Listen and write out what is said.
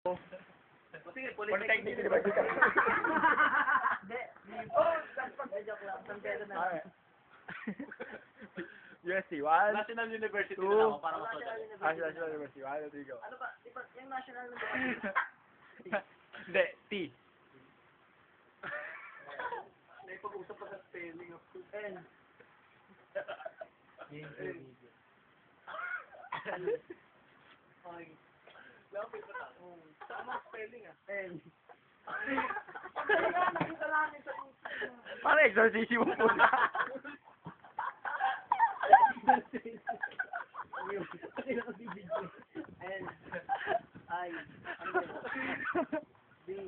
Sige, Polytechnic University. Hindi. Oh, joke lang. San Pedro na. USC, 1, National University 2, na ako para masodal. National University, 1, 2, 3, go. Ano ba? Yung national na Hindi, T. Naipag-usap pa sa spelling of food. N. Okay. Lapit pa tayo. Tama ang spelling ah. N. Parang exorcism mo po na. N. I. B.